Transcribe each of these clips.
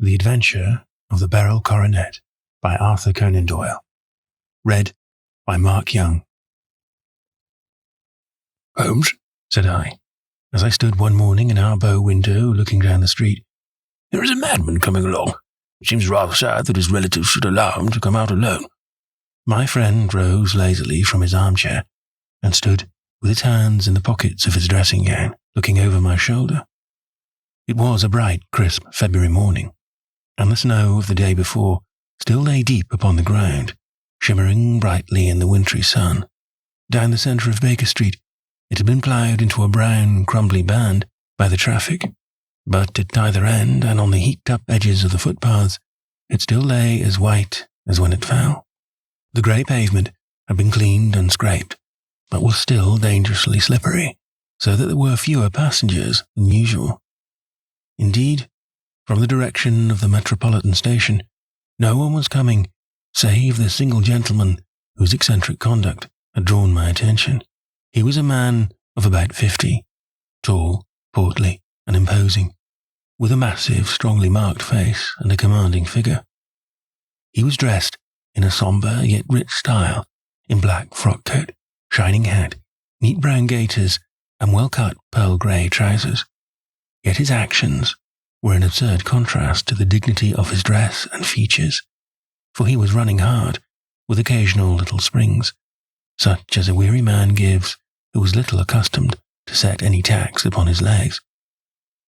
The Adventure of the Beryl Coronet by Arthur Conan Doyle. Read by Mark Young. "Holmes," said I, as I stood one morning in our bow window looking down the street, "there is a madman coming along. It seems rather sad that his relatives should allow him to come out alone." My friend rose lazily from his armchair and stood with his hands in the pockets of his dressing gown, looking over my shoulder. It was a bright, crisp February morning, and the snow of the day before still lay deep upon the ground, shimmering brightly in the wintry sun. Down the centre of Baker Street, it had been ploughed into a brown, crumbly band by the traffic, but at either end and on the heaped-up edges of the footpaths, it still lay as white as when it fell. The grey pavement had been cleaned and scraped, but was still dangerously slippery, so that there were fewer passengers than usual. Indeed, from the direction of the Metropolitan Station, no one was coming save the single gentleman whose eccentric conduct had drawn my attention. He was a man of about 50, tall, portly, and imposing, with a massive, strongly marked face and a commanding figure. He was dressed in a sombre yet rich style, in black frock coat, shining hat, neat brown gaiters, and well-cut pearl grey trousers. Yet his actions were in absurd contrast to the dignity of his dress and features, for he was running hard, with occasional little springs, such as a weary man gives who was little accustomed to set any tax upon his legs.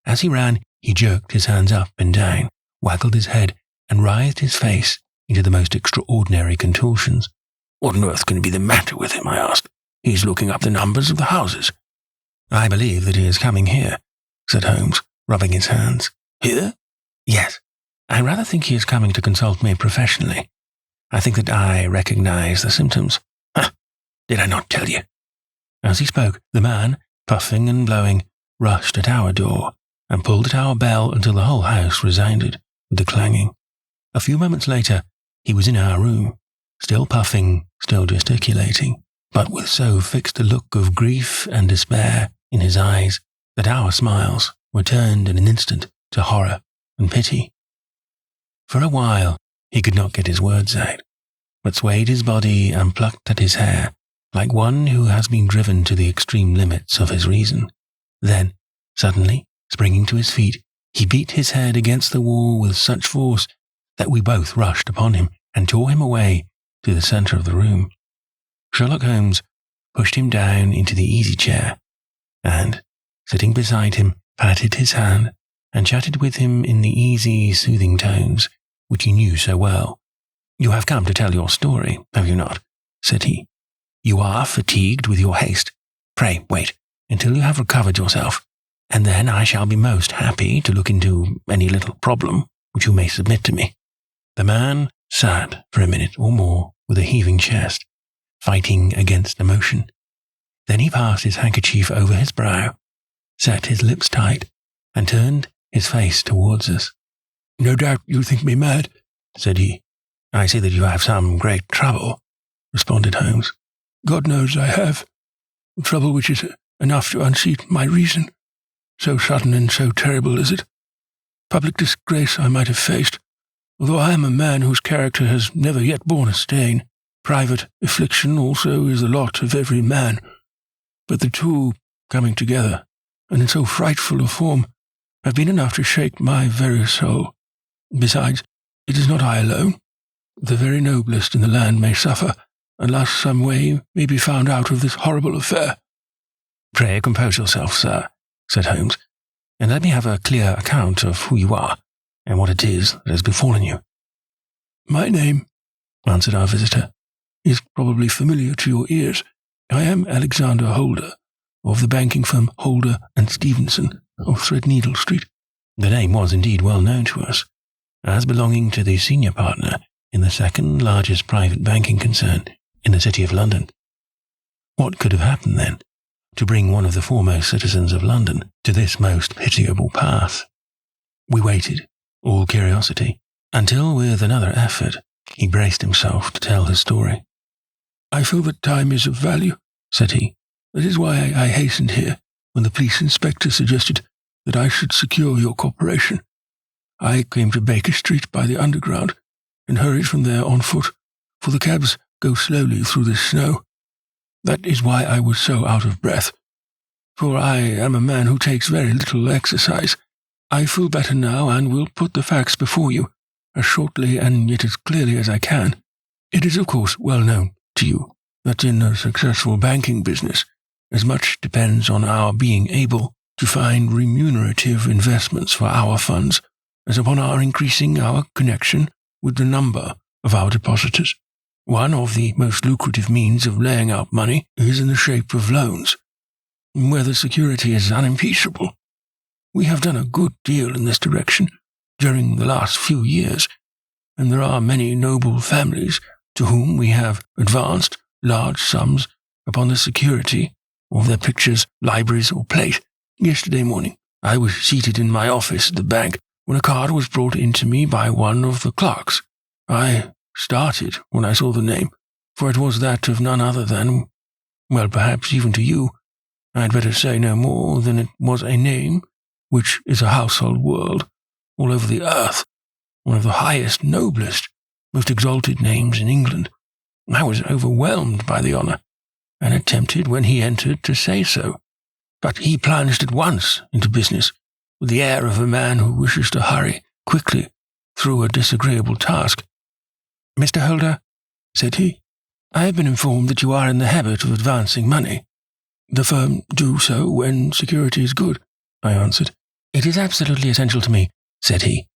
As he ran, he jerked his hands up and down, waggled his head, and writhed his face into the most extraordinary contortions. "What on earth can be the matter with him?" I asked. "He's looking up the numbers of the houses." "I believe that he is coming here," said Holmes, rubbing his hands. "Here?" "Yes. I rather think he is coming to consult me professionally. I think that I recognize the symptoms." "Huh! Did I not tell you?" As he spoke, the man, puffing and blowing, rushed at our door and pulled at our bell until the whole house resounded with the clanging. A few moments later, he was in our room, still puffing, still gesticulating, but with so fixed a look of grief and despair in his eyes that our smiles were turned in an instant to horror and pity. For a while, he could not get his words out, but swayed his body and plucked at his hair like one who has been driven to the extreme limits of his reason. Then, suddenly, springing to his feet, he beat his head against the wall with such force that we both rushed upon him and tore him away to the centre of the room. Sherlock Holmes pushed him down into the easy-chair and, sitting beside him, patted his hand and chatted with him in the easy, soothing tones which he knew so well. "You have come to tell your story, have you not?" said he. "You are fatigued with your haste. Pray wait until you have recovered yourself, and then I shall be most happy to look into any little problem which you may submit to me." The man sat for a minute or more with a heaving chest, fighting against emotion. Then he passed his handkerchief over his brow, set his lips tight, and turned his face towards us. "No doubt you think me mad," said he. "I see that you have some great trouble," responded Holmes. "God knows I have. Trouble which is enough to unseat my reason. So sudden and so terrible is it. Public disgrace I might have faced, although I am a man whose character has never yet borne a stain. Private affliction also is the lot of every man. But the two, coming together, and in so frightful a form, have been enough to shake my very soul. Besides, it is not I alone. The very noblest in the land may suffer, unless some way may be found out of this horrible affair." "Pray compose yourself, sir," said Holmes, "and let me have a clear account of who you are, and what it is that has befallen you." "My name," answered our visitor, "is probably familiar to your ears. I am Alexander Holder, of the banking firm Holder and Stevenson, of Threadneedle Street." The name was indeed well known to us, as belonging to the senior partner in the second largest private banking concern in the city of London. What could have happened, then, to bring one of the foremost citizens of London to this most pitiable pass? We waited, all curiosity, until with another effort he braced himself to tell his story. "I feel that time is of value," said he. "That is why I hastened here when the police inspector suggested that I should secure your cooperation. I came to Baker Street by the Underground and hurried from there on foot, for the cabs go slowly through the snow. That is why I was so out of breath, for I am a man who takes very little exercise. I feel better now and will put the facts before you, as shortly and yet as clearly as I can. It is of course well known to you that in a successful banking business, as much depends on our being able to find remunerative investments for our funds as upon our increasing our connection with the number of our depositors. One of the most lucrative means of laying out money is in the shape of loans, where the security is unimpeachable. We have done a good deal in this direction during the last few years, and there are many noble families to whom we have advanced large sums upon the security of their pictures, libraries, or plate. Yesterday morning, I was seated in my office at the bank when a card was brought in to me by one of the clerks. I started when I saw the name, for it was that of none other than, well, perhaps even to you, I had better say no more than it was a name which is a household word all over the earth, one of the highest, noblest, most exalted names in England. I was overwhelmed by the honour, and attempted when he entered to say so. But he plunged at once into business, with the air of a man who wishes to hurry quickly through a disagreeable task. "Mr. Holder," said he, "I have been informed that you are in the habit of advancing money." "The firm do so when security is good," I answered. "It is absolutely essential to me," said he,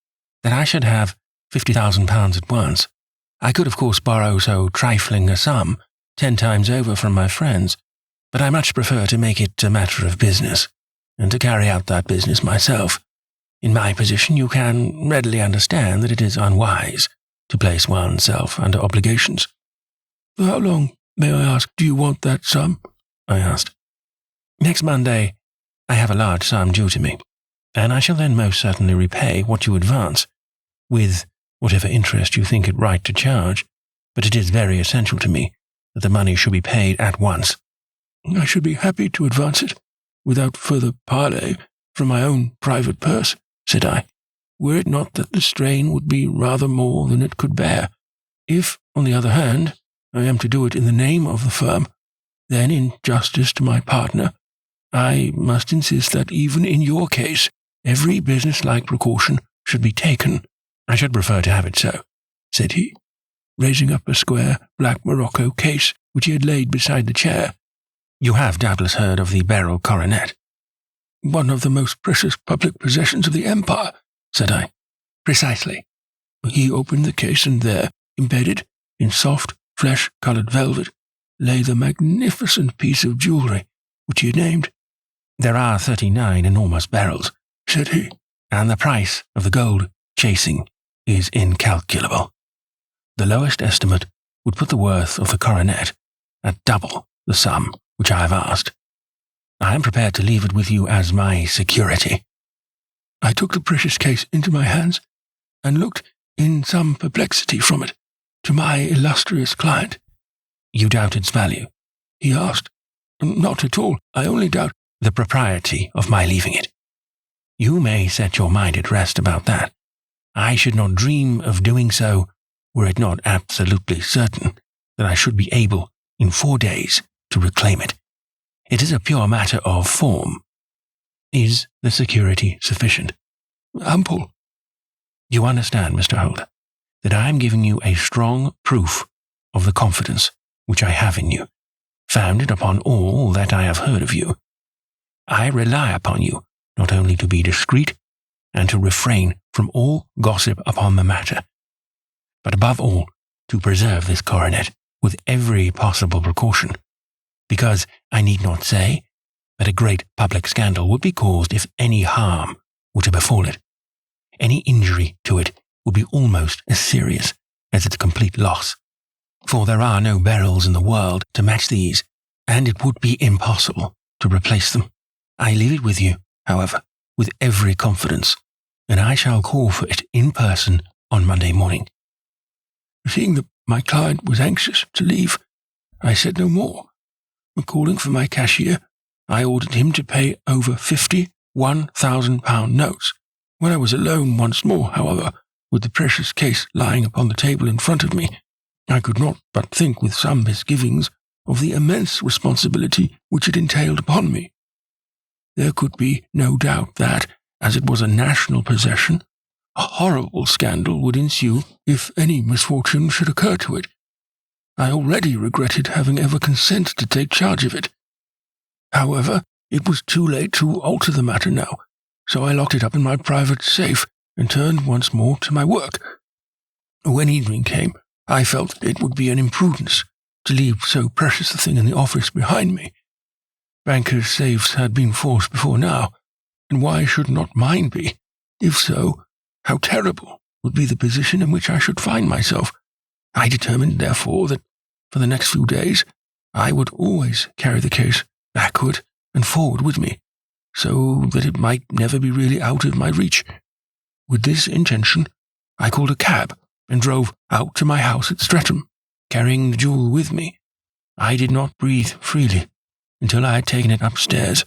"that I should have £50,000 at once. I could, of course, borrow so trifling a sum 10 times over from my friends, but I much prefer to make it a matter of business, and to carry out that business myself. In my position, you can readily understand that it is unwise to place oneself under obligations." "For how long, may I ask, do you want that sum?" I asked. "Next Monday, I have a large sum due to me, and I shall then most certainly repay what you advance, with whatever interest you think it right to charge, but it is very essential to me that the money should be paid at once." "I should be happy to advance it, without further parley, from my own private purse," said I, "were it not that the strain would be rather more than it could bear. If, on the other hand, I am to do it in the name of the firm, then in justice to my partner, I must insist that even in your case, every business-like precaution should be taken." "I should prefer to have it so," said he, raising up a square black morocco case which he had laid beside the chair. "You have doubtless heard of the Beryl Coronet." "One of the most precious public possessions of the Empire," said I. "Precisely." He opened the case, and there, embedded in soft, flesh-coloured velvet, lay the magnificent piece of jewellery which he had named. "There are 39 enormous barrels," said he, "and the price of the gold chasing is incalculable. The lowest estimate would put the worth of the coronet at double the sum which I have asked. I am prepared to leave it with you as my security." I took the precious case into my hands and looked in some perplexity from it to my illustrious client. "You doubt its value?" he asked. "Not at all. I only doubt the propriety of my leaving it." "You may set your mind at rest about that. I should not dream of doing so were it not absolutely certain that I should be able, in 4 days, to reclaim it. It is a pure matter of form. Is the security sufficient?" "Ample." "You understand, Mr. Holder, that I am giving you a strong proof of the confidence which I have in you, founded upon all that I have heard of you. I rely upon you not only to be discreet and to refrain from all gossip upon the matter, but above all to preserve this coronet with every possible precaution, because I need not say that a great public scandal would be caused if any harm were to befall it. Any injury to it would be almost as serious as its complete loss, for there are no beryls in the world to match these, and it would be impossible to replace them. I leave it with you, however, with every confidence, and I shall call for it in person on Monday morning." Seeing that my client was anxious to leave, I said no more. Calling for my cashier, I ordered him to pay over 50 £1,000 notes, When I was alone once more, however, with the precious case lying upon the table in front of me, I could not but think with some misgivings of the immense responsibility which it entailed upon me. There could be no doubt that, as it was a national possession, a horrible scandal would ensue if any misfortune should occur to it. I already regretted having ever consented to take charge of it. However, it was too late to alter the matter now, so I locked it up in my private safe and turned once more to my work. When evening came, I felt it would be an imprudence to leave so precious a thing in the office behind me. Bankers' safes had been forced before now, and why should not mine be? If so, how terrible would be the position in which I should find myself. I determined, therefore, that for the next few days I would always carry the case backward and forward with me, so that it might never be really out of my reach. With this intention, I called a cab and drove out to my house at Streatham, carrying the jewel with me. I did not breathe freely until I had taken it upstairs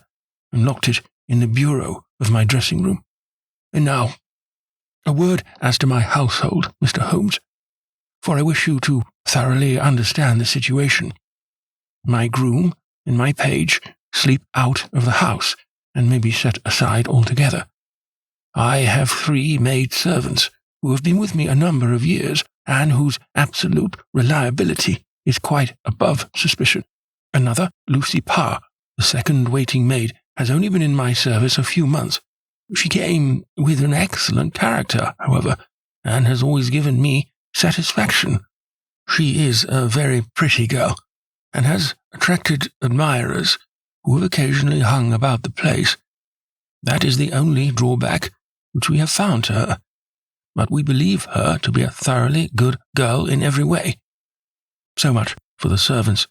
and locked it in the bureau of my dressing-room. And now, a word as to my household, Mr. Holmes, for I wish you to thoroughly understand the situation. My groom and my page sleep out of the house and may be set aside altogether. I have 3 maid servants who have been with me a number of years and whose absolute reliability is quite above suspicion. Another, Lucy Parr, the second waiting maid, has only been in my service a few months. She came with an excellent character, however, and has always given me satisfaction. She is a very pretty girl, and has attracted admirers who have occasionally hung about the place. That is the only drawback which we have found to her, but we believe her to be a thoroughly good girl in every way. So much for the servants.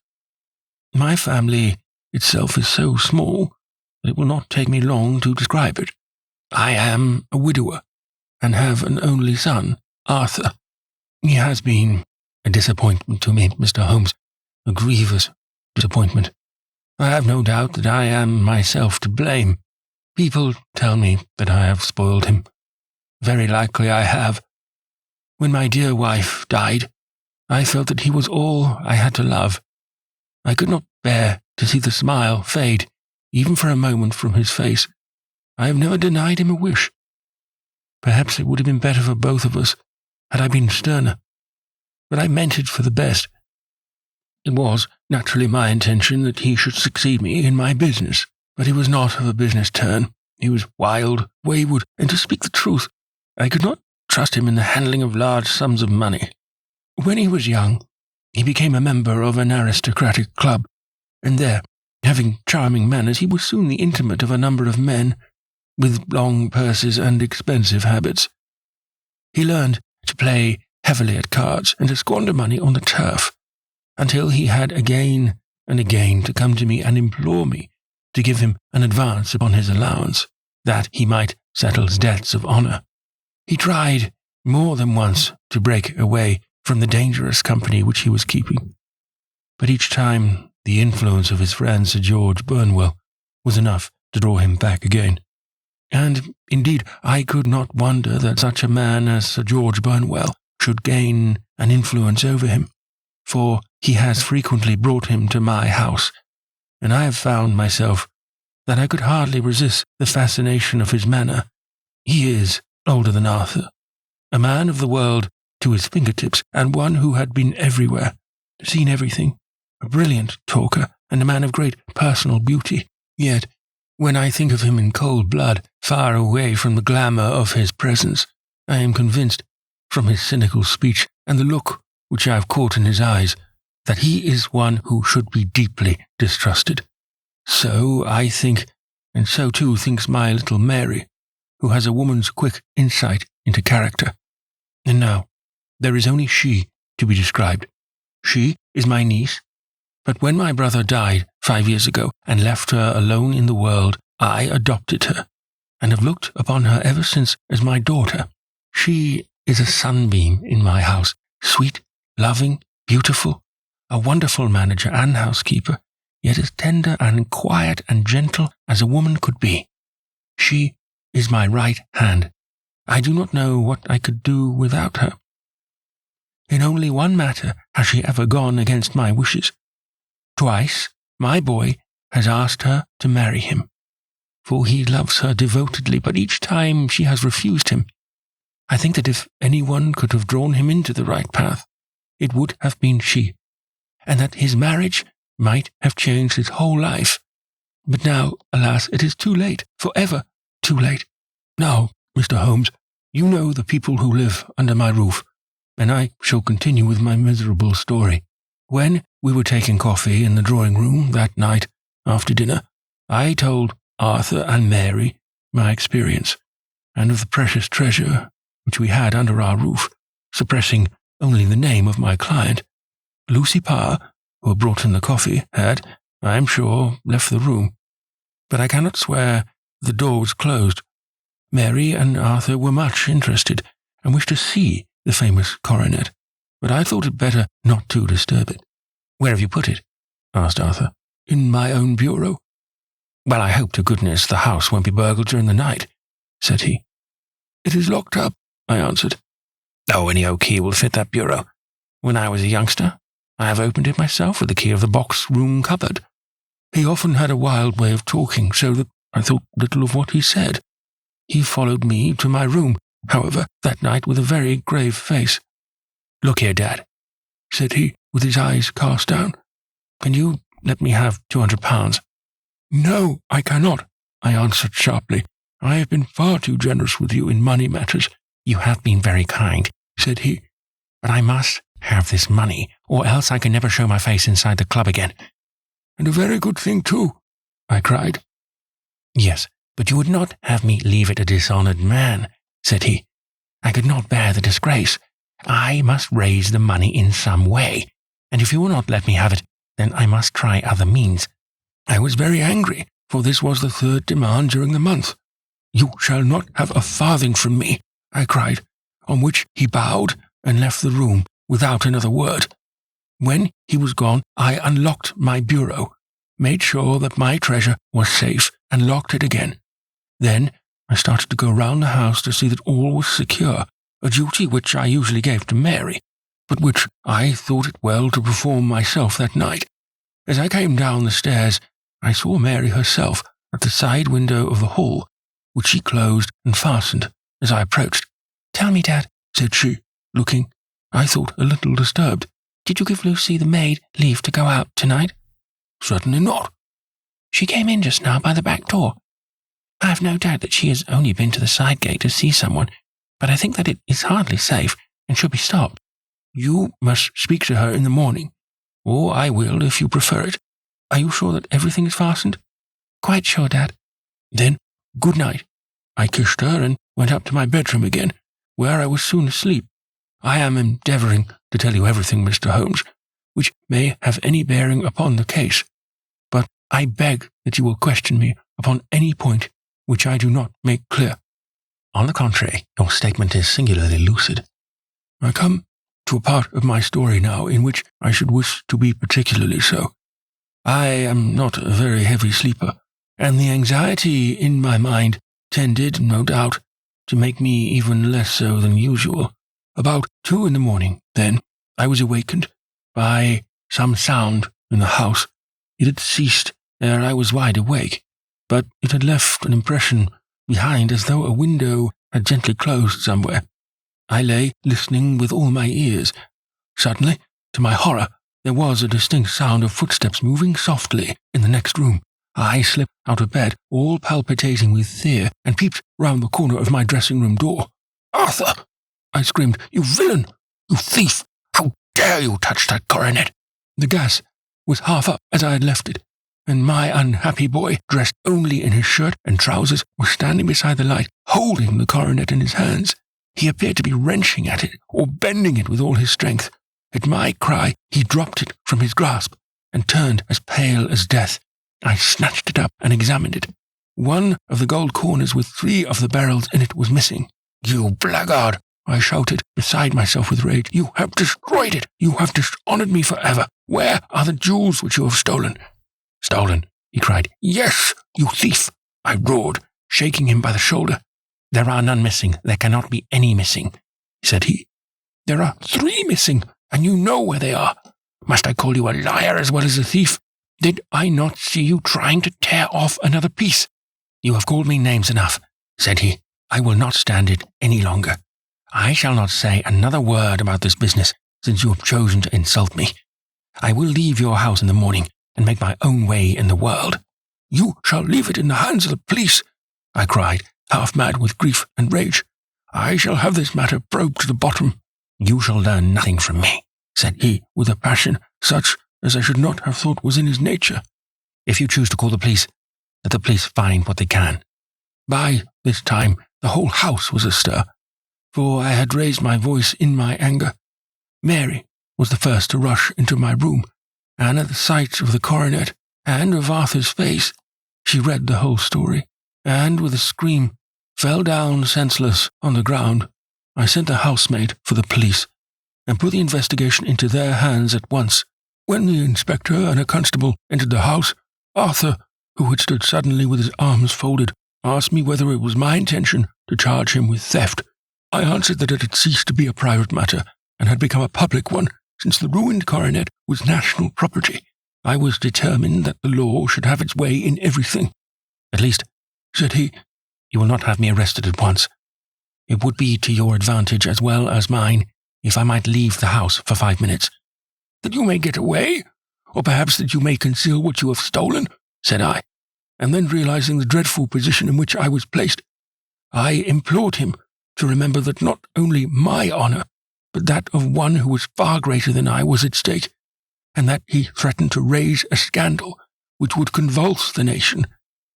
My family itself is so small that it will not take me long to describe it. I am a widower, and have an only son, Arthur. He has been a disappointment to me, Mr. Holmes, a grievous disappointment. I have no doubt that I am myself to blame. People tell me that I have spoiled him. Very likely I have. When my dear wife died, I felt that he was all I had to love. I could not bear to see the smile fade, even for a moment, from his face. I have never denied him a wish. Perhaps it would have been better for both of us had I been sterner, but I meant it for the best. It was naturally my intention that he should succeed me in my business, but he was not of a business turn. He was wild, wayward, and to speak the truth, I could not trust him in the handling of large sums of money. When he was young, he became a member of an aristocratic club, and there, having charming manners, he was soon the intimate of a number of men with long purses and expensive habits. He learned to play heavily at cards and to squander money on the turf, until he had again and again to come to me and implore me to give him an advance upon his allowance, that he might settle his debts of honour. He tried more than once to break away from the dangerous company which he was keeping, but each time the influence of his friend Sir George Burnwell was enough to draw him back again. And, indeed, I could not wonder that such a man as Sir George Burnwell should gain an influence over him, for he has frequently brought him to my house, and I have found myself that I could hardly resist the fascination of his manner. He is older than Arthur, a man of the world to his fingertips, and one who had been everywhere, seen everything, a brilliant talker, and a man of great personal beauty. Yet, when I think of him in cold blood, far away from the glamour of his presence, I am convinced, from his cynical speech and the look which I have caught in his eyes, that he is one who should be deeply distrusted. So I think, and so too thinks my little Mary, who has a woman's quick insight into character. And now, there is only she to be described. She is my niece, but when my brother died 5 years ago and left her alone in the world, I adopted her, and have looked upon her ever since as my daughter. She is a sunbeam in my house, sweet, loving, beautiful, a wonderful manager and housekeeper, yet as tender and quiet and gentle as a woman could be. She is my right hand, I do not know what I could do without her. In only one matter has she ever gone against my wishes. Twice my boy has asked her to marry him, for he loves her devotedly, but each time she has refused him. I think that if anyone could have drawn him into the right path, it would have been she, and that his marriage might have changed his whole life. But now, alas, it is too late, forever too late. Now, Mr. Holmes, you know the people who live under my roof, and I shall continue with my miserable story. When we were taking coffee in the drawing-room that night after dinner, I told Arthur and Mary my experience, and of the precious treasure which we had under our roof, suppressing only the name of my client. Lucy Parr, who had brought in the coffee, had, I am sure, left the room, but I cannot swear the door was closed. Mary and Arthur were much interested, and wished to see the famous coronet, but I thought it better not to disturb it. Where have you put it? Asked Arthur. In my own bureau. Well, I hope to goodness the house won't be burgled during the night, said he. It is locked up, I answered. Oh, any old key will fit that bureau. When I was a youngster, I have opened it myself with the key of the box-room cupboard. He often had a wild way of talking, so that I thought little of what he said. He followed me to my room, however, that night with a very grave face. Look here, Dad, said he, with his eyes cast down. Can you let me have £200? No, I cannot, I answered sharply. I have been far too generous with you in money matters. You have been very kind, said he, but I must have this money, or else I can never show my face inside the club again. And a very good thing, too, I cried. Yes, but you would not have me leave it a dishonoured man, said he. I could not bear the disgrace. I must raise the money in some way, and if you will not let me have it, then I must try other means. I was very angry, for this was the third demand during the month. You shall not have a farthing from me, I cried, on which he bowed and left the room without another word. When he was gone, I unlocked my bureau, made sure that my treasure was safe, and locked it again. Then I started to go round the house to see that all was secure, a duty which I usually gave to Mary, but which I thought it well to perform myself that night. As I came down the stairs, I saw Mary herself at the side window of the hall, which she closed and fastened as I approached. Tell me, Dad, said she, looking, I thought, a little disturbed. Did you give Lucy the maid leave to go out tonight? Certainly not. She came in just now by the back door. I have no doubt that she has only been to the side gate to see someone, but I think that it is hardly safe and should be stopped. You must speak to her in the morning, or I will if you prefer it. Are you sure that everything is fastened? Quite sure, Dad. Then, good night. I kissed her and went up to my bedroom again, where I was soon asleep. I am endeavouring to tell you everything, Mr. Holmes, which may have any bearing upon the case, but I beg that you will question me upon any point which I do not make clear. On the contrary, your statement is singularly lucid. I come to a part of my story now in which I should wish to be particularly so. I am not a very heavy sleeper, and the anxiety in my mind tended, no doubt, to make me even less so than usual. About 2 a.m, then, I was awakened by some sound in the house. It had ceased ere I was wide awake, but it had left an impression behind as though a window had gently closed somewhere. I lay listening with all my ears. Suddenly, to my horror, there was a distinct sound of footsteps moving softly in the next room. I slipped out of bed, all palpitating with fear, and peeped round the corner of my dressing-room door. Arthur! I screamed. You villain! You thief! How dare you touch that coronet? The gas was half up as I had left it, and my unhappy boy, dressed only in his shirt and trousers, was standing beside the light, holding the coronet in his hands. He appeared to be wrenching at it, or bending it with all his strength. At my cry, he dropped it from his grasp, and turned as pale as death. I snatched it up and examined it. One of the gold corners with 3 of the barrels in it was missing. You blackguard! I shouted, beside myself with rage. You have destroyed it! You have dishonoured me forever! Where are the jewels which you have stolen? Stolen, he cried. Yes, you thief! I roared, shaking him by the shoulder. There are none missing. There cannot be any missing, said he. There are 3 missing, and you know where they are. Must I call you a liar as well as a thief? Did I not see you trying to tear off another piece? You have called me names enough, said he. I will not stand it any longer. I shall not say another word about this business, since you have chosen to insult me. I will leave your house in the morning and make my own way in the world. You shall leave it in the hands of the police, I cried, half mad with grief and rage. I shall have this matter probed to the bottom. You shall learn nothing from me, said he, with a passion such as I should not have thought was in his nature. If you choose to call the police, let the police find what they can. By this time, the whole house was astir, for I had raised my voice in my anger. Mary was the first to rush into my room, and at the sight of the coronet and of Arthur's face, she read the whole story, and with a scream fell down senseless on the ground. I sent the housemaid for the police, and put the investigation into their hands at once. When the inspector and a constable entered the house, Arthur, who had stood suddenly with his arms folded, asked me whether it was my intention to charge him with theft. I answered that it had ceased to be a private matter, and had become a public one, since the ruined coronet was national property. I was determined that the law should have its way in everything. At least, said he, you will not have me arrested at once. It would be to your advantage as well as mine if I might leave the house for 5 minutes. That you may get away, or perhaps that you may conceal what you have stolen, said I, and then realizing the dreadful position in which I was placed, I implored him to remember that not only my honor, but that of one who was far greater than I was at stake, and that he threatened to raise a scandal which would convulse the nation.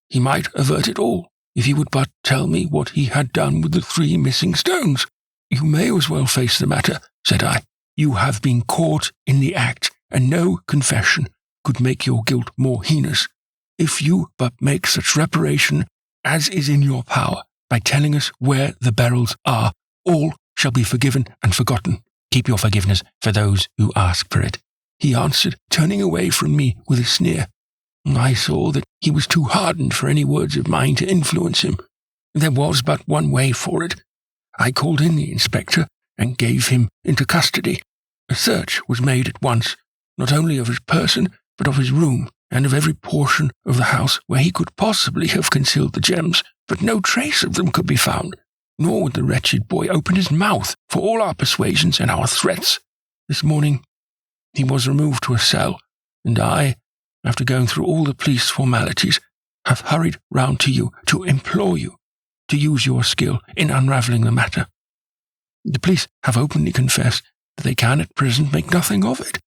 He might avert it all, if he would but tell me what he had done with the 3 missing stones. You may as well face the matter, said I. You have been caught in the act, and no confession could make your guilt more heinous. If you but make such reparation as is in your power by telling us where the Beryls are, all shall be forgiven and forgotten. Keep your forgiveness for those who ask for it, he answered, turning away from me with a sneer. I saw that he was too hardened for any words of mine to influence him. There was but one way for it. I called in the inspector and gave him into custody. A search was made at once, not only of his person, but of his room, and of every portion of the house where he could possibly have concealed the gems, but no trace of them could be found, nor would the wretched boy open his mouth for all our persuasions and our threats. This morning he was removed to a cell, and I, after going through all the police formalities, have hurried round to you to implore you to use your skill in unravelling the matter. The police have openly confessed that they can at present make nothing of it.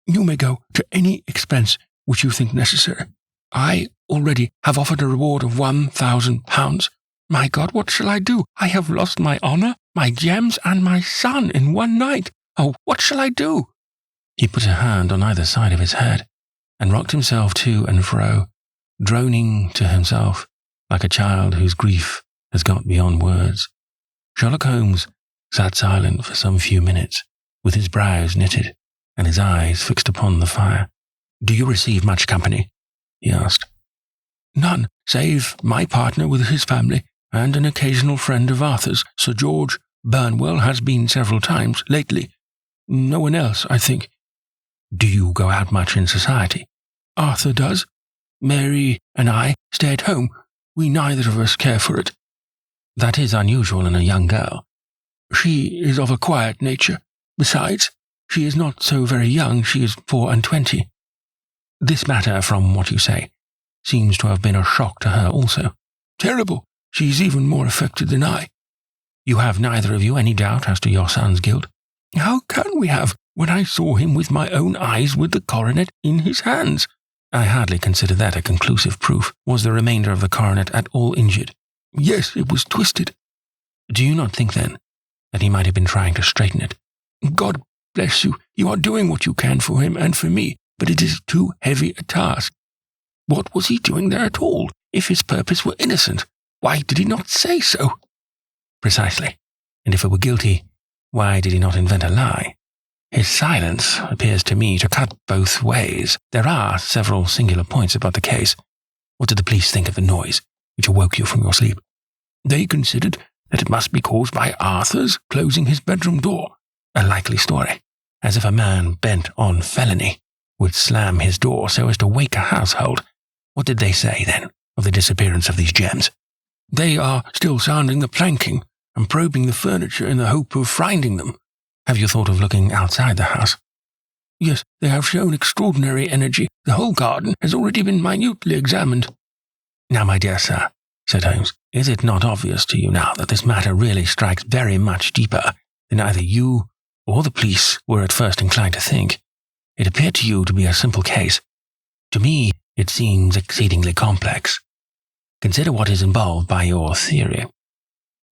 You may go to any expense which you think necessary. I already have offered a reward of £1,000. My God, what shall I do? I have lost my honour, my gems, and my son in one night. Oh, what shall I do? He put a hand on either side of his head and rocked himself to and fro, droning to himself like a child whose grief has got beyond words. Sherlock Holmes sat silent for some few minutes, with his brows knitted and his eyes fixed upon the fire. Do you receive much company? He asked. None, save my partner with his family, and an occasional friend of Arthur's. Sir George Burnwell has been several times lately. No one else, I think. Do you go out much in society? Arthur does. Mary and I stay at home. We neither of us care for it. That is unusual in a young girl. She is of a quiet nature. Besides, she is not so very young. She is 24. This matter, from what you say, seems to have been a shock to her also. Terrible. She is even more affected than I. You have neither of you any doubt as to your son's guilt? How can we have, when I saw him with my own eyes with the coronet in his hands? I hardly consider that a conclusive proof. Was the remainder of the coronet at all injured? Yes, it was twisted. Do you not think, then, that he might have been trying to straighten it? God bless you. You are doing what you can for him and for me, but it is too heavy a task. What was he doing there at all? If his purpose were innocent, why did he not say so? Precisely. And if it were guilty, why did he not invent a lie? His silence appears to me to cut both ways. There are several singular points about the case. What did the police think of the noise which awoke you from your sleep? They considered that it must be caused by Arthur's closing his bedroom door. A likely story, as if a man bent on felony would slam his door so as to wake a household. What did they say, then, of the disappearance of these gems? They are still sounding the planking and probing the furniture in the hope of finding them. Have you thought of looking outside the house? Yes, they have shown extraordinary energy. The whole garden has already been minutely examined. Now, my dear sir, said Holmes, is it not obvious to you now that this matter really strikes very much deeper than either you or the police were at first inclined to think? It appeared to you to be a simple case. To me, it seems exceedingly complex. Consider what is involved by your theory.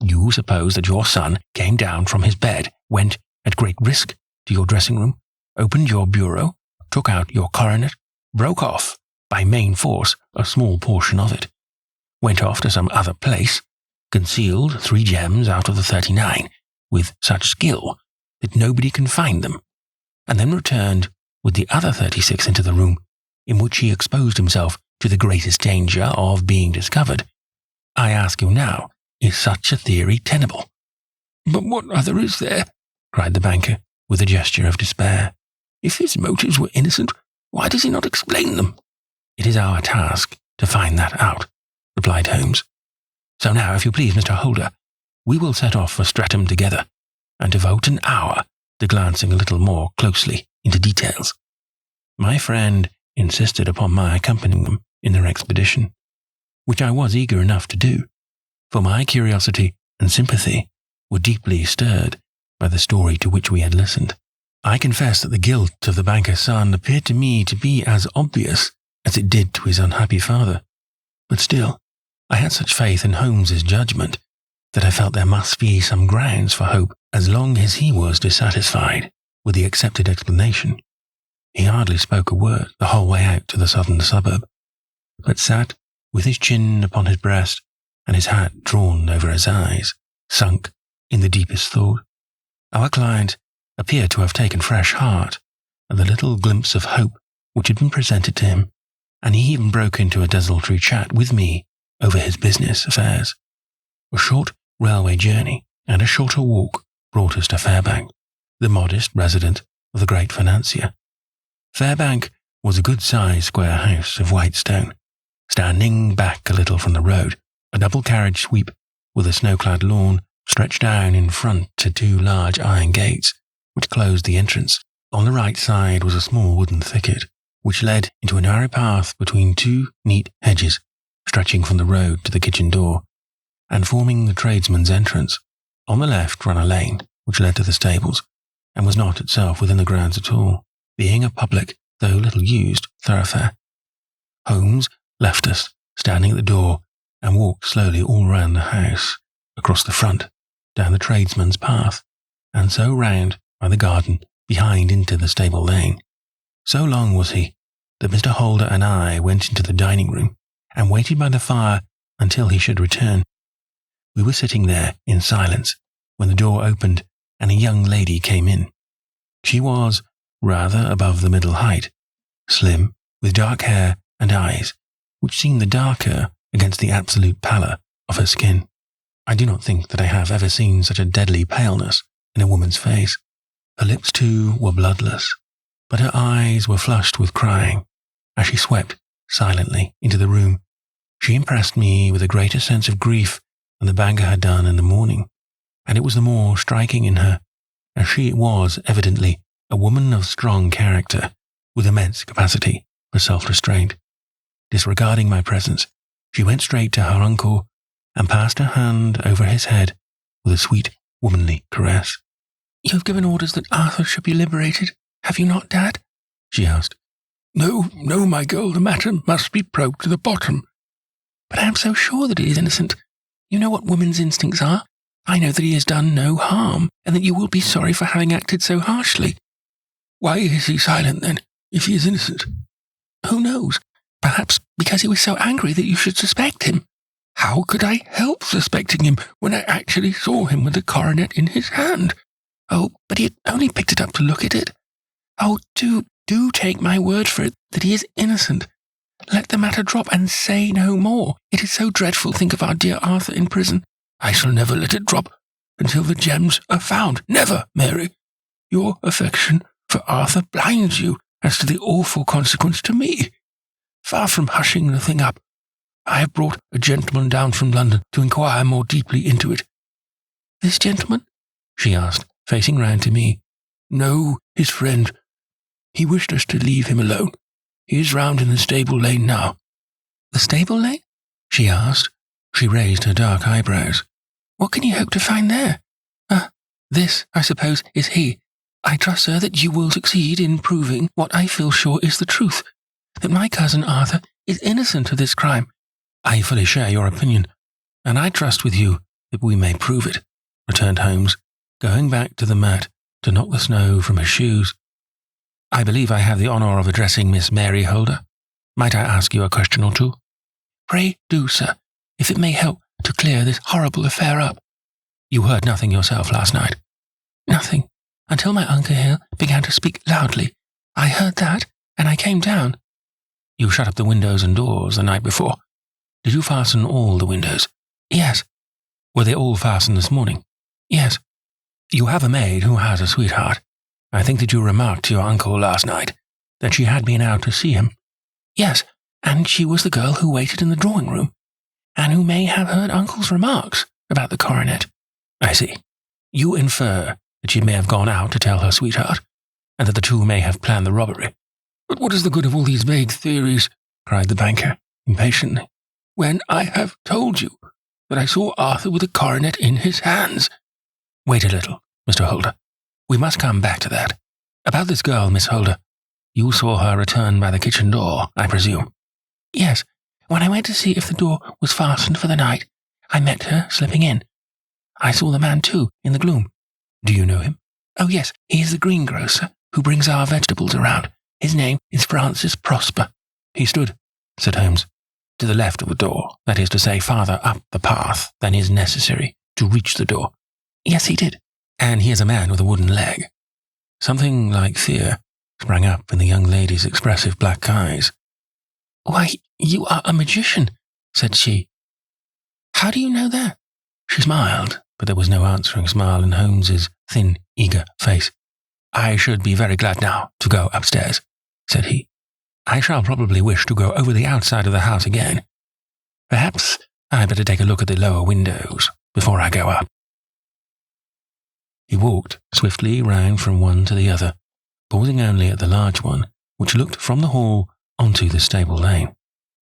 You suppose that your son came down from his bed, went at great risk to your dressing room, opened your bureau, took out your coronet, broke off, by main force, a small portion of it, went off to some other place, concealed 3 gems out of the 39 with such skill that nobody can find them, and then returned with the other 36 into the room in which he exposed himself to the greatest danger of being discovered. I ask you now, is such a theory tenable? But what other is there? Cried the banker, with a gesture of despair. If his motives were innocent, why does he not explain them? It is our task to find that out, replied Holmes. So now, if you please, Mr. Holder, we will set off for Streatham together, and devote an hour to glancing a little more closely into details. My friend insisted upon my accompanying them in their expedition, which I was eager enough to do, for my curiosity and sympathy were deeply stirred by the story to which we had listened. I confess that the guilt of the banker's son appeared to me to be as obvious as it did to his unhappy father, but still, I had such faith in Holmes's judgment that I felt there must be some grounds for hope as long as he was dissatisfied with the accepted explanation. He hardly spoke a word the whole way out to the southern suburb, but sat with his chin upon his breast and his hat drawn over his eyes, sunk in the deepest thought. Our client appeared to have taken fresh heart at the little glimpse of hope which had been presented to him, and he even broke into a desultory chat with me over his business affairs. A short railway journey and a shorter walk brought us to Fairbank, the modest residence of the great financier. Fairbank was a good-sized square house of white stone, standing back a little from the road, a double-carriage sweep with a snow-clad lawn stretched down in front to 2 large iron gates, which closed the entrance. On the right side was a small wooden thicket, which led into a narrow path between 2 neat hedges, stretching from the road to the kitchen door, and forming the tradesman's entrance. On the left ran a lane, which led to the stables, and was not itself within the grounds at all, being a public, though little used, thoroughfare. Holmes left us, standing at the door, and walked slowly all round the house, across the front, down the tradesman's path, and so round by the garden behind into the stable lane. So long was he that Mr. Holder and I went into the dining room and waited by the fire until he should return. We were sitting there in silence when the door opened and a young lady came in. She was rather above the middle height, slim, with dark hair and eyes, which seemed the darker against the absolute pallor of her skin. I do not think that I have ever seen such a deadly paleness in a woman's face. Her lips, too, were bloodless, but her eyes were flushed with crying as she swept silently into the room. She impressed me with a greater sense of grief than the banker had done in the morning, and it was the more striking in her, as she was evidently a woman of strong character with immense capacity for self-restraint. Disregarding my presence, she went straight to her uncle and passed her hand over his head with a sweet, womanly caress. "You have given orders that Arthur should be liberated, have you not, Dad?" she asked. No, my girl, the matter must be probed to the bottom." "But I am so sure that he is innocent. You know what women's instincts are. I know that he has done no harm, and that you will be sorry for having acted so harshly." "Why is he silent, then, if he is innocent?" "Who knows? Perhaps because he was so angry that you should suspect him." "How could I help suspecting him when I actually saw him with the coronet in his hand?" "Oh, but he had only picked it up to look at it. Oh, do take my word for it that he is innocent. Let the matter drop and say no more. It is so dreadful to think of our dear Arthur in prison. I shall never let it drop until the gems are found. Never, Mary. Your affection for Arthur blinds you as to the awful consequence to me. Far from hushing the thing up, I have brought a gentleman down from London to inquire more deeply into it." "This gentleman?" she asked, facing round to me. "No, his friend. He wished us to leave him alone. He is round in the stable lane now." "The stable lane?" she asked. She raised her dark eyebrows. "What can you hope to find there? This, I suppose, is he. I trust, sir, that you will succeed in proving what I feel sure is the truth, that my cousin Arthur is innocent of this crime." "I fully share your opinion, and I trust with you that we may prove it," returned Holmes, going back to the mat to knock the snow from his shoes. "I believe I have the honour of addressing Miss Mary Holder. Might I ask you a question or two?" "Pray do, sir, if it may help to clear this horrible affair up." "You heard nothing yourself last night?" "Nothing, until my Uncle Hill began to speak loudly. I heard that, and I came down." "You shut up the windows and doors the night before. Did you fasten all the windows?" "Yes." "Were they all fastened this morning?" "Yes." "You have a maid who has a sweetheart. I think that you remarked to your uncle last night that she had been out to see him." "Yes, and she was the girl who waited in the drawing-room, and who may have heard Uncle's remarks about the coronet." "I see. You infer that she may have gone out to tell her sweetheart, and that the two may have planned the robbery." "But what is the good of all these vague theories?" cried the banker, impatiently, "when I have told you that I saw Arthur with the coronet in his hands." "Wait a little, Mr. Holder. We must come back to that. About this girl, Miss Holder. You saw her return by the kitchen door, I presume?" "Yes. When I went to see if the door was fastened for the night, I met her slipping in. I saw the man, too, in the gloom." "Do you know him?" "Oh, yes. He is the greengrocer who brings our vegetables around. His name is Francis Prosper." "He stood," said Holmes, "to the left of the door, that is to say, farther up the path than is necessary to reach the door." "Yes, he did." "And he is a man with a wooden leg." Something like fear sprang up in the young lady's expressive black eyes. "Why, you are a magician," said she. "How do you know that?" She smiled, but there was no answering smile in Holmes's thin, eager face. "I should be very glad now to go upstairs," said he. "I shall probably wish to go over the outside of the house again. Perhaps I'd better take a look at the lower windows before I go up." He walked swiftly round from one to the other, pausing only at the large one, which looked from the hall onto the stable lane.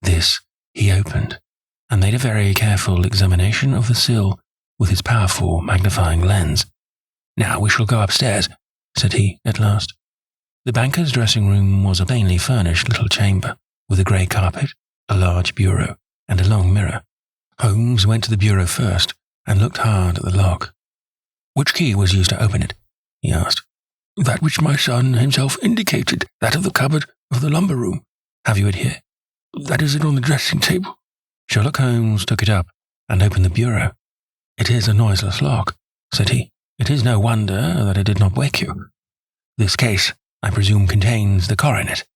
This he opened, and made a very careful examination of the sill with his powerful magnifying lens. "Now we shall go upstairs," said he at last. The banker's dressing-room was a plainly furnished little chamber, with a grey carpet, a large bureau, and a long mirror. Holmes went to the bureau first, and looked hard at the lock. "Which key was used to open it?" he asked. "That which my son himself indicated, that of the cupboard of the lumber room." "Have you it here?" "That is it on the dressing-table." Sherlock Holmes took it up and opened the bureau. "It is a noiseless lock," said he. "It is no wonder that it did not wake you. This case, I presume, contains the coronet.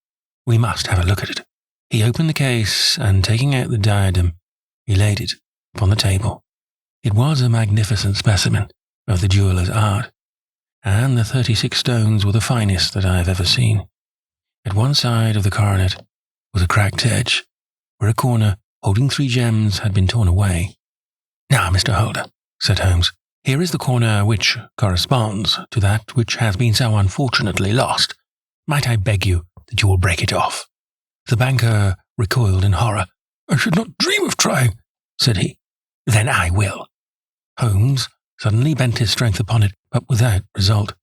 We must have a look at it." He opened the case, and taking out the diadem, he laid it upon the table. It was a magnificent specimen of the jeweller's art, and the 36 stones were the finest that I have ever seen. At one side of the coronet was a cracked edge, where a corner holding 3 gems had been torn away. "Now, Mr. Holder," said Holmes, "here is the corner which corresponds to that which has been so unfortunately lost. Might I beg you that you will break it off?" The banker recoiled in horror. "I should not dream of trying," said he. "Then I will." Holmes suddenly bent his strength upon it, but without result.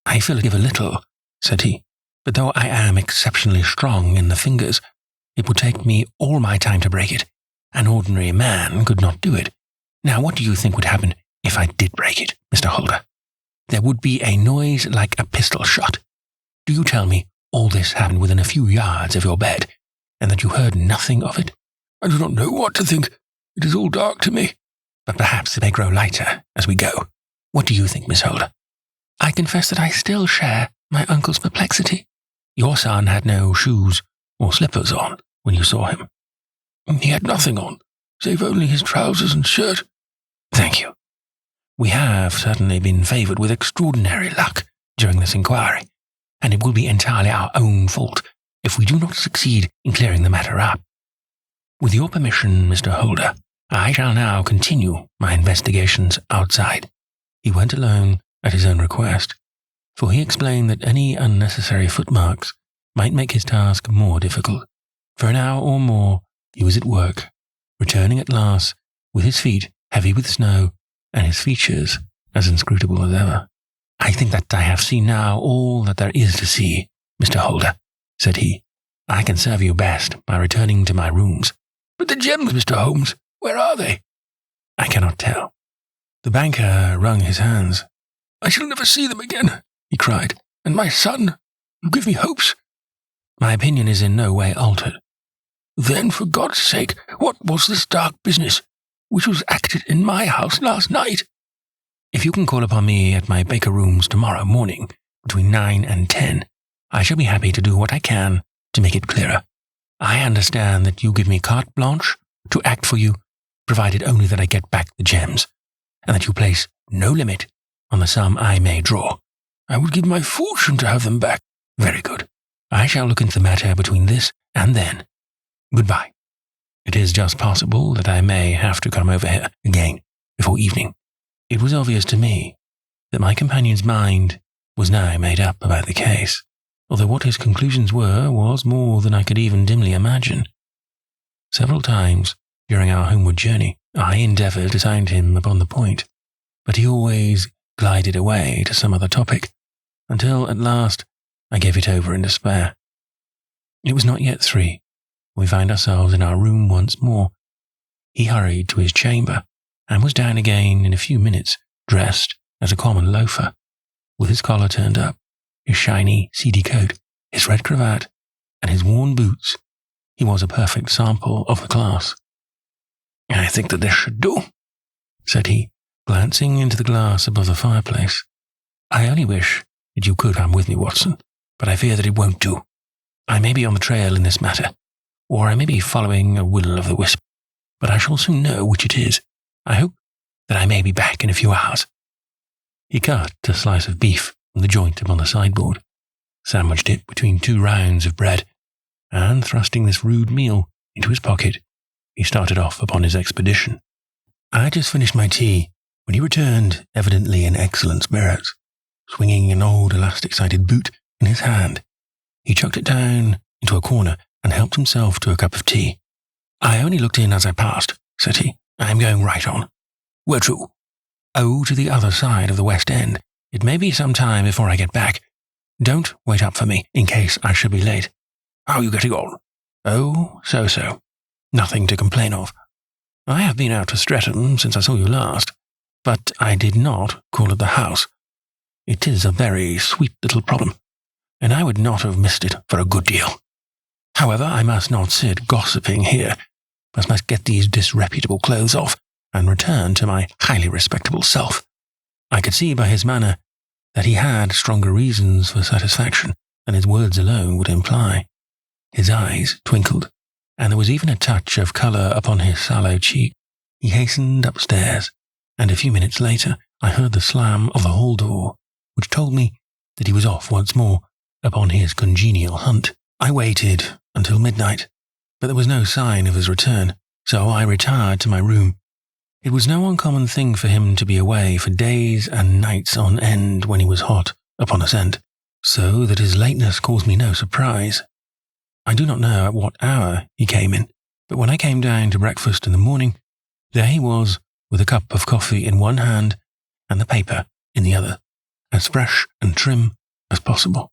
"I feel it give a little," said he, "but though I am exceptionally strong in the fingers, it would take me all my time to break it. An ordinary man could not do it. Now what do you think would happen if I did break it, Mr. Holder?" "There would be a noise like a pistol shot. Do you tell me all this happened within a few yards of your bed, and that you heard nothing of it?" "I do not know what to think. It is all dark to me." "But perhaps it may grow lighter as we go. What do you think, Miss Holder?" "I confess that I still share my uncle's perplexity." "Your son had no shoes or slippers on when you saw him?" He had nothing on, save only his trousers and shirt. Thank you. We have certainly been favoured with extraordinary luck during this inquiry, and it will be entirely our own fault if we do not succeed in clearing the matter up. With your permission, Mr. Holder, I shall now continue my investigations outside." He went alone at his own request, for he explained that any unnecessary footmarks might make his task more difficult. For an hour or more he was at work, returning at last with his feet heavy with snow and his features as inscrutable as ever. "I think that I have seen now all that there is to see, Mr. Holder," said he. "I can serve you best by returning to my rooms." "But the gems, Mr. Holmes, where are they?" "I cannot tell." The banker wrung his hands. "I shall never see them again," he cried. "And my son, you give me hopes." "My opinion is in no way altered." "Then, for God's sake, what was this dark business which was acted in my house last night?" "If you can call upon me at my Baker rooms tomorrow morning between 9 and 10, I shall be happy to do what I can to make it clearer. I understand that you give me carte blanche to act for you, provided only that I get back the gems, and that you place no limit on the sum I may draw." "I would give my fortune to have them back." "Very good. I shall look into the matter between this and then. Goodbye. It is just possible that I may have to come over here again before evening." It was obvious to me that my companion's mind was now made up about the case, although what his conclusions were was more than I could even dimly imagine. Several times during our homeward journey, I endeavoured to sound him upon the point, but he always glided away to some other topic, until at last I gave it over in despair. It was not yet 3. We found ourselves in our room once more. He hurried to his chamber, and was down again in a few minutes, dressed as a common loafer, with his collar turned up, his shiny, seedy coat, his red cravat, and his worn boots. He was a perfect sample of the class. "I think that this should do," said he, glancing into the glass above the fireplace. "I only wish that you could come with me, Watson, but I fear that it won't do. I may be on the trail in this matter, or I may be following a will-o'-the-wisp, but I shall soon know which it is. I hope that I may be back in a few hours." He cut a slice of beef from the joint upon the sideboard, sandwiched it between 2 rounds of bread, and thrusting this rude meal into his pocket, he started off upon his expedition. I had just finished my tea when he returned, evidently in excellent spirits, swinging an old elastic-sided boot in his hand. He chucked it down into a corner and helped himself to a cup of tea. "I only looked in as I passed," said he. "I am going right on." "Where to?" "Oh, to the other side of the West End. It may be some time before I get back. Don't wait up for me, in case I should be late." "How are you getting on?" "Oh, so-so. Nothing to complain of. I have been out to Streatham since I saw you last, but I did not call at the house. It is a very sweet little problem, and I would not have missed it for a good deal. However, I must not sit gossiping here, but must get these disreputable clothes off and return to my highly respectable self." I could see by his manner that he had stronger reasons for satisfaction than his words alone would imply. His eyes twinkled, and there was even a touch of colour upon his sallow cheek. He hastened upstairs, and a few minutes later I heard the slam of the hall door, which told me that he was off once more upon his congenial hunt. I waited until midnight, but there was no sign of his return, so I retired to my room. It was no uncommon thing for him to be away for days and nights on end when he was hot upon a scent, so that his lateness caused me no surprise. I do not know at what hour he came in, but when I came down to breakfast in the morning, there he was with a cup of coffee in one hand and the paper in the other, as fresh and trim as possible.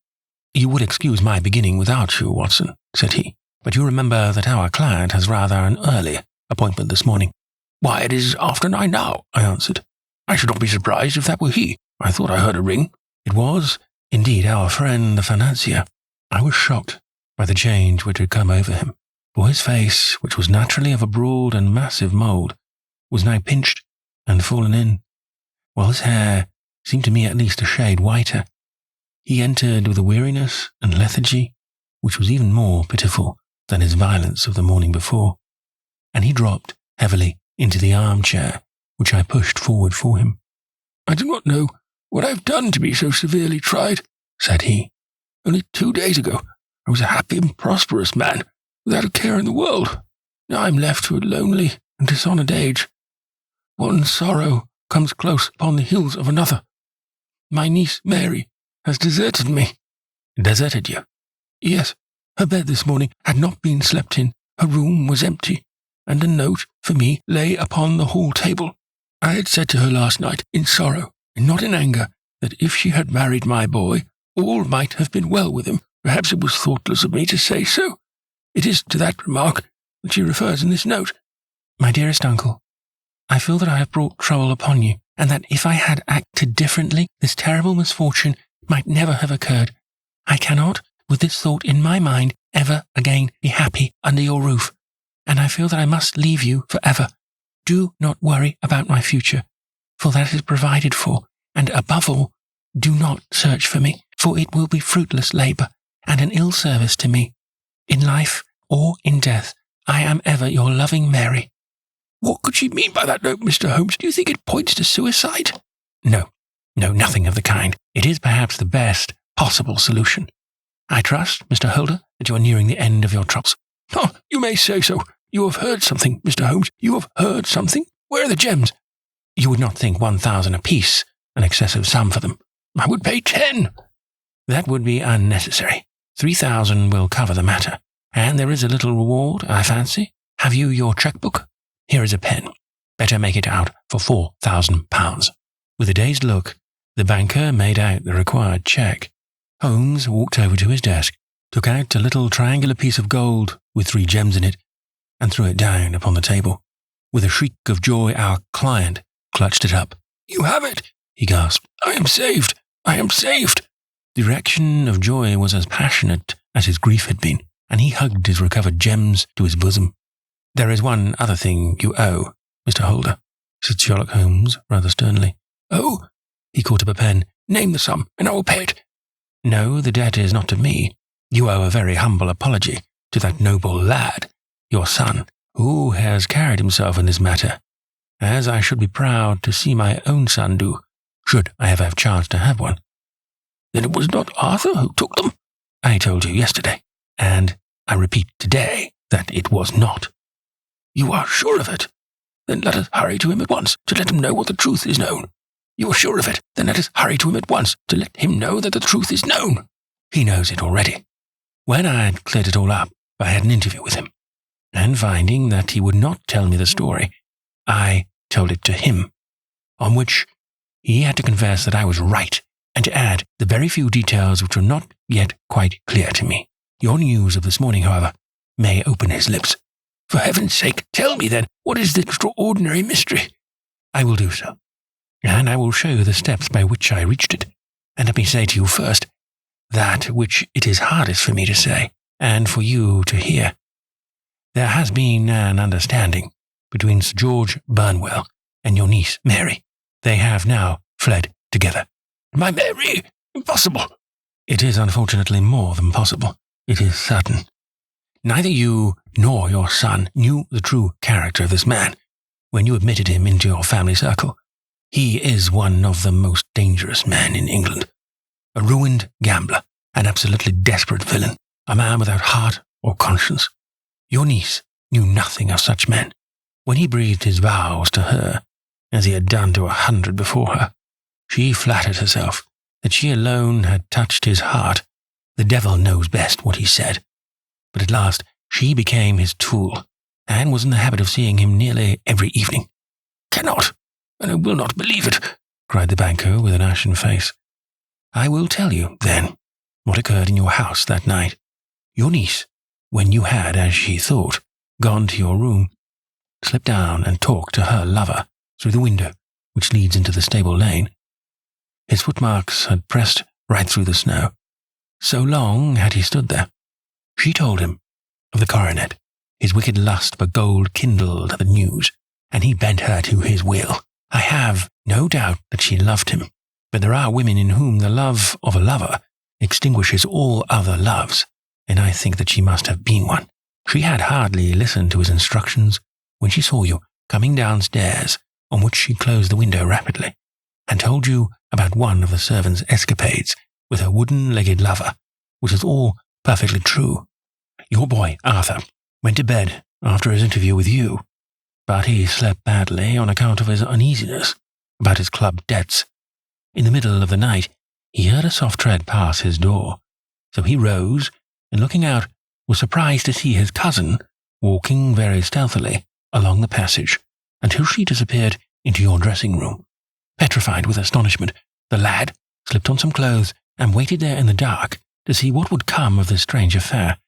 "You would excuse my beginning without you, Watson," said he, "but you remember that our client has rather an early appointment this morning." "Why, it is after 9 now," I answered. "I should not be surprised if that were he. I thought I heard a ring." It was, indeed, our friend the financier. I was shocked by the change which had come over him, for his face, which was naturally of a broad and massive mould, was now pinched and fallen in, while his hair seemed to me at least a shade whiter. He entered with a weariness and lethargy which was even more pitiful than his violence of the morning before, and he dropped heavily into the armchair which I pushed forward for him. "I do not know what I have done to be so severely tried," said he. "Only 2 days ago I was a happy and prosperous man, without a care in the world. Now I am left to a lonely and dishonoured age. One sorrow comes close upon the heels of another. My niece Mary has deserted me." "Deserted you?" "Yes. Her bed this morning had not been slept in. Her room was empty, and a note for me lay upon the hall table. I had said to her last night, in sorrow, and not in anger, that if she had married my boy, all might have been well with him. Perhaps it was thoughtless of me to say so. It is to that remark that she refers in this note." "My dearest uncle, I feel that I have brought trouble upon you, and that if I had acted differently, this terrible misfortune might never have occurred. I cannot, with this thought in my mind, ever again be happy under your roof, and I feel that I must leave you forever. Do not worry about my future, for that is provided for, and above all, do not search for me, for it will be fruitless labour and an ill service to me. In life or in death, I am ever your loving Mary." "What could she mean by that note, Mr. Holmes? Do you think it points to suicide?" No, nothing of the kind. It is perhaps the best possible solution. I trust, Mr. Holder, that you are nearing the end of your troubles." "Oh, you may say so. You have heard something, Mr. Holmes. You have heard something. Where are the gems?" "You would not think 1,000 apiece an excessive sum for them." "I would pay 10. "That would be unnecessary. 3,000 will cover the matter. And there is a little reward, I fancy. Have you your cheque-book? Here is a pen. Better make it out for £4,000. With a dazed look, the banker made out the required cheque. Holmes walked over to his desk, took out a little triangular piece of gold with 3 gems in it, and threw it down upon the table. With a shriek of joy, our client clutched it up. "You have it!" he gasped. "I am saved! I am saved!" The reaction of joy was as passionate as his grief had been, and he hugged his recovered gems to his bosom. "There is one other thing you owe, Mr. Holder," said Sherlock Holmes rather sternly. "Oh!" He caught up a pen. "Name the sum, and I will pay it." "No, the debt is not to me. You owe a very humble apology to that noble lad, your son, who has carried himself in this matter, as I should be proud to see my own son do, should I ever have chance to have one." "Then it was not Arthur who took them?" "I told you yesterday, and I repeat today that it was not." "You are sure of it? Then let us hurry to him at once to let him know what the truth is known." "You are sure of it? Then let us hurry to him at once to let him know that the truth is known." "He knows it already. When I had cleared it all up, I had an interview with him, and finding that he would not tell me the story, I told it to him, on which he had to confess that I was right, and to add the very few details which were not yet quite clear to me. Your news of this morning, however, may open his lips." "For heaven's sake, tell me then, what is the extraordinary mystery?" "I will do so, and I will show you the steps by which I reached it. And let me say to you first, that which it is hardest for me to say, and for you to hear. There has been an understanding between Sir George Burnwell and your niece, Mary. They have now fled together." "My Mary! Impossible!" "It is unfortunately more than possible. It is certain. Neither you nor your son knew the true character of this man when you admitted him into your family circle. He is one of the most dangerous men in England. A ruined gambler, an absolutely desperate villain, a man without heart or conscience. Your niece knew nothing of such men. When he breathed his vows to her, as he had done to 100 before her, she flattered herself that she alone had touched his heart. The devil knows best what he said. But at last she became his tool, and was in the habit of seeing him nearly every evening." "Cannot, and I will not believe it," cried the banker with an ashen face. "I will tell you, then, what occurred in your house that night. Your niece, when you had, as she thought, gone to your room, slipped down and talked to her lover through the window which leads into the stable lane. His footmarks had pressed right through the snow. So long had he stood there. She told him of the coronet. His wicked lust for gold kindled at the news, and he bent her to his will. I have no doubt that she loved him, but there are women in whom the love of a lover extinguishes all other loves, and I think that she must have been one. She had hardly listened to his instructions when she saw you coming downstairs on which she closed the window rapidly, and told you about one of the servant's escapades with her wooden-legged lover, which is all perfectly true. Your boy, Arthur, went to bed after his interview with you, but he slept badly on account of his uneasiness about his club debts. In the middle of the night, he heard a soft tread pass his door, so he rose, and looking out, was surprised to see his cousin walking very stealthily along the passage until she disappeared into your dressing room. Petrified with astonishment, the lad slipped on some clothes and waited there in the dark to see what would come of this strange affair.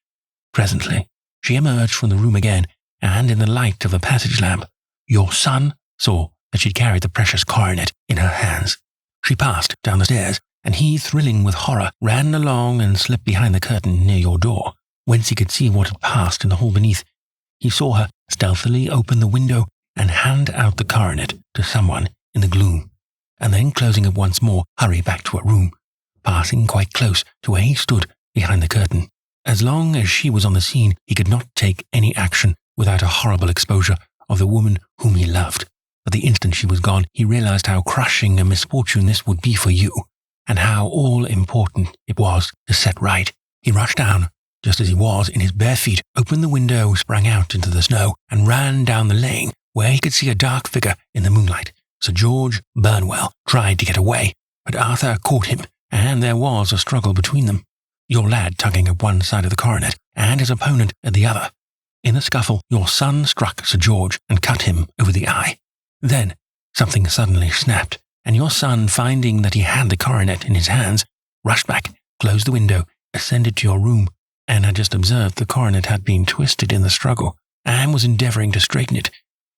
Presently, she emerged from the room again, and in the light of the passage lamp, your son saw that she carried the precious coronet in her hands. She passed down the stairs, and he, thrilling with horror, ran along and slipped behind the curtain near your door, whence he could see what had passed in the hall beneath. He saw her stealthily open the window and hand out the coronet to someone in the gloom, and then, closing it once more, hurry back to her room, passing quite close to where he stood behind the curtain. As long as she was on the scene, he could not take any action without a horrible exposure of the woman whom he loved. But the instant she was gone, he realized how crushing a misfortune this would be for you, and how all-important it was to set right. He rushed down, just as he was, in his bare feet, opened the window, sprang out into the snow, and ran down the lane, where he could see a dark figure in the moonlight. Sir George Burnwell tried to get away, but Arthur caught him, and there was a struggle between them, your lad tugging at one side of the coronet, and his opponent at the other. In the scuffle, your son struck Sir George and cut him over the eye. Then something suddenly snapped, and your son, finding that he had the coronet in his hands, rushed back, closed the window, ascended to your room, and had just observed the coronet had been twisted in the struggle, and was endeavouring to straighten it,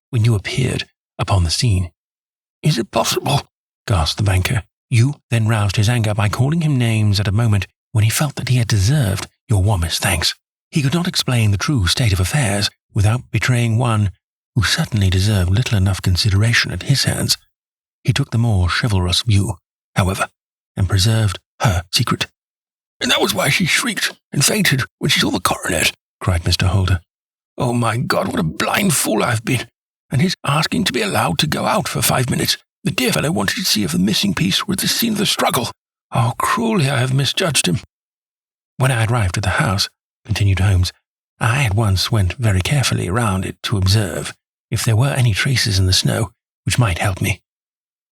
when you appeared upon the scene. "Is it possible?" gasped the banker. You then roused his anger by calling him names at a moment when he felt that he had deserved your warmest thanks. He could not explain the true state of affairs without betraying one who certainly deserved little enough consideration at his hands. He took the more chivalrous view, however, and preserved her secret. "And that was why she shrieked and fainted when she saw the coronet," cried Mr. Holder. "Oh, my God, what a blind fool I've been! And his asking to be allowed to go out for 5 minutes. The dear fellow wanted to see if the missing piece were at the scene of the struggle. How cruelly I have misjudged him." "When I arrived at the house," continued Holmes, "I at once went very carefully round it to observe if there were any traces in the snow which might help me.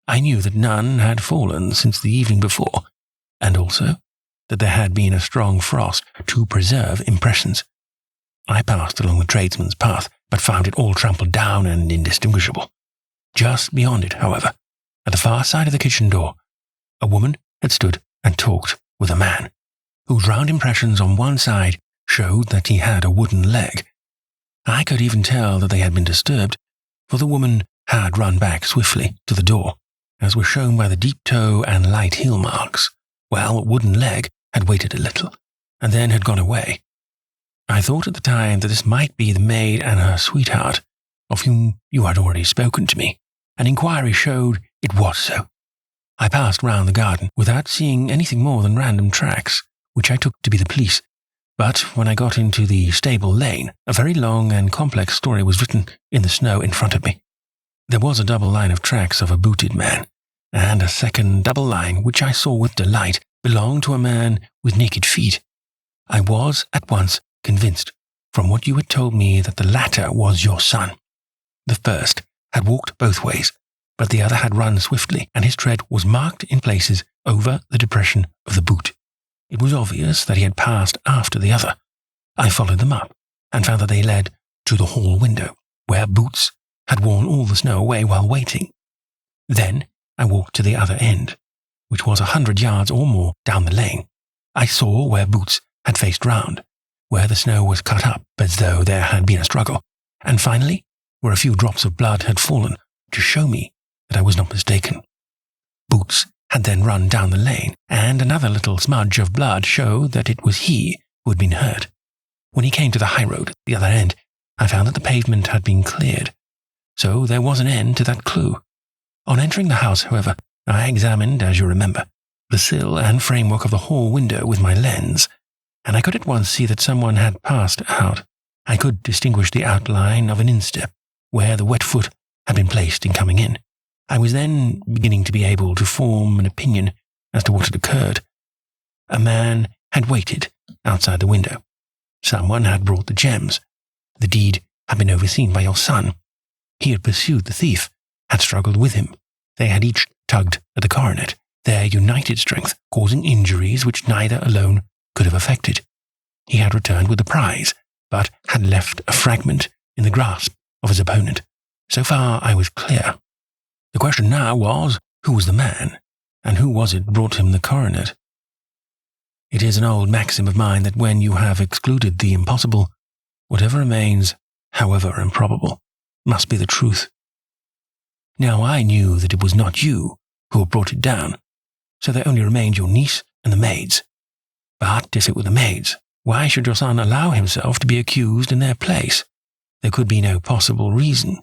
I knew that none had fallen since the evening before, and also that there had been a strong frost to preserve impressions. I passed along the tradesman's path, but found it all trampled down and indistinguishable. Just beyond it, however, at the far side of the kitchen door, a woman had stood and talked with a man, whose round impressions on one side showed that he had a wooden leg. I could even tell that they had been disturbed, for the woman had run back swiftly to the door, as was shown by the deep toe and light heel marks, while wooden leg had waited a little, and then had gone away. I thought at the time that this might be the maid and her sweetheart, of whom you had already spoken to me, and inquiry showed it was so. I passed round the garden without seeing anything more than random tracks, which I took to be the police, but when I got into the stable lane, a very long and complex story was written in the snow in front of me. There was a double line of tracks of a booted man, and a second double line, which I saw with delight, belonged to a man with naked feet. I was at once convinced, from what you had told me, that the latter was your son. The first had walked both ways, but the other had run swiftly, and his tread was marked in places over the depression of the boot. It was obvious that he had passed after the other. I followed them up, and found that they led to the hall window, where Boots had worn all the snow away while waiting. Then I walked to the other end, which was 100 yards or more down the lane. I saw where Boots had faced round, where the snow was cut up as though there had been a struggle, and finally where a few drops of blood had fallen to show me that I was not mistaken. Boots had then run down the lane, and another little smudge of blood showed that it was he who had been hurt. When he came to the high road at the other end, I found that the pavement had been cleared, so there was an end to that clue. On entering the house, however, I examined, as you remember, the sill and framework of the hall window with my lens, and I could at once see that someone had passed out. I could distinguish the outline of an instep, where the wet foot had been placed in coming in. I was then beginning to be able to form an opinion as to what had occurred. A man had waited outside the window. Someone had brought the gems. The deed had been overseen by your son. He had pursued the thief, had struggled with him. They had each tugged at the coronet, their united strength causing injuries which neither alone could have effected. He had returned with the prize, but had left a fragment in the grasp of his opponent. So far I was clear. The question now was, who was the man, and who was it brought him the coronet? It is an old maxim of mine that when you have excluded the impossible, whatever remains, however improbable, must be the truth. Now I knew that it was not you who had brought it down, so there only remained your niece and the maids. But if it were the maids, why should your son allow himself to be accused in their place? There could be no possible reason.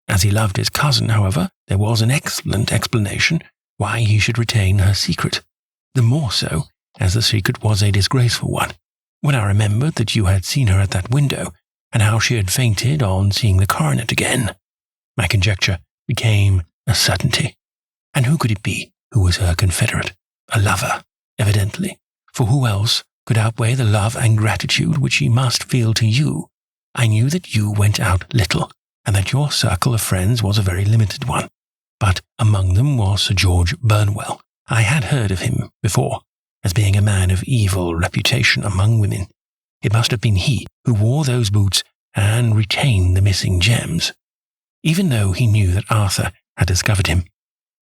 As he loved his cousin, however, there was an excellent explanation why he should retain her secret. The more so, as the secret was a disgraceful one. When I remembered that you had seen her at that window, and how she had fainted on seeing the coronet again, my conjecture became a certainty. And who could it be who was her confederate? A lover, evidently. For who else could outweigh the love and gratitude which she must feel to you? I knew that you went out little, and that your circle of friends was a very limited one. But among them was Sir George Burnwell. I had heard of him before, as being a man of evil reputation among women. It must have been he who wore those boots and retained the missing gems. Even though he knew that Arthur had discovered him,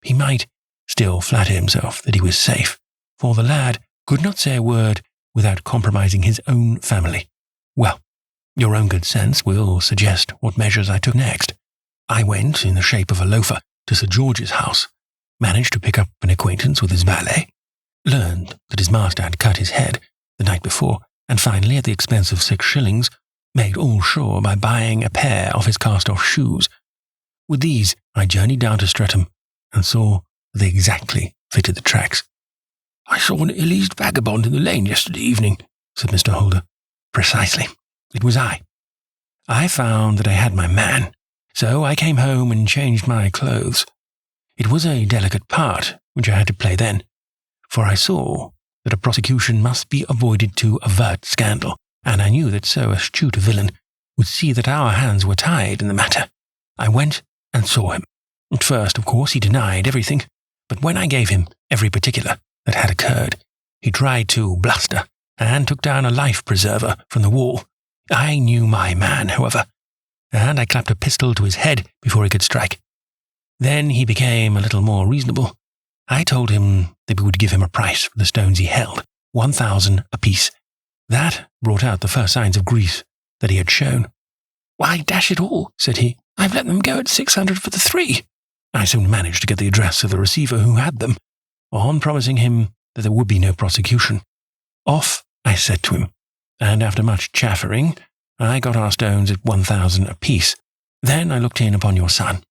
he might still flatter himself that he was safe, for the lad could not say a word without compromising his own family. Well, your own good sense will suggest what measures I took next. I went, in the shape of a loafer, to Sir George's house, managed to pick up an acquaintance with his valet, learned that his master had cut his head the night before, and finally, at the expense of 6 shillings, made all sure by buying a pair of his cast-off shoes. With these, I journeyed down to Streatham, and saw that they exactly fitted the tracks. "I saw an ill-eased vagabond in the lane yesterday evening," said Mr. Holder. "Precisely. It was I. I found that I had my man, so I came home and changed my clothes. It was a delicate part which I had to play then, for I saw that a prosecution must be avoided to avert scandal, and I knew that so astute a villain would see that our hands were tied in the matter. I went and saw him. At first, of course, he denied everything, but when I gave him every particular that had occurred, he tried to bluster and took down a life-preserver from the wall. I knew my man, however, and I clapped a pistol to his head before he could strike. Then he became a little more reasonable. I told him that we would give him a price for the stones he held, 1,000 apiece. That brought out the first signs of grief that he had shown. "Why, dash it all," said he, "I've let them go at 600 for the 3. I soon managed to get the address of the receiver who had them, on promising him that there would be no prosecution. Off, I said to him, and after much chaffering, I got our stones at 1,000 apiece. Then I looked in upon your son,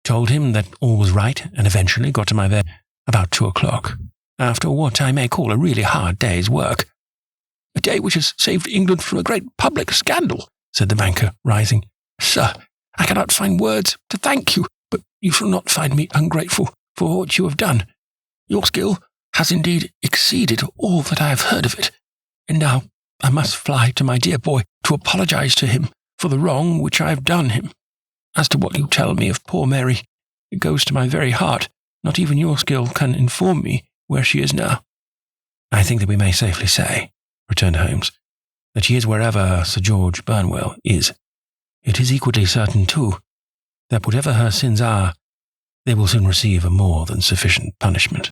told him that all was right, and eventually got to my bed about 2 o'clock, after what I may call a really hard day's work." "A day which has saved England from a great public scandal," said the banker, rising. "Sir, I cannot find words to thank you, but you shall not find me ungrateful for what you have done. Your skill has indeed exceeded all that I have heard of it, and now I must fly to my dear boy to apologize to him for the wrong which I have done him. As to what you tell me of poor Mary, it goes to my very heart. Not even your skill can inform me where she is now." "I think that we may safely say," returned Holmes, "that she is wherever Sir George Burnwell is. It is equally certain, too, that whatever her sins are, they will soon receive a more than sufficient punishment."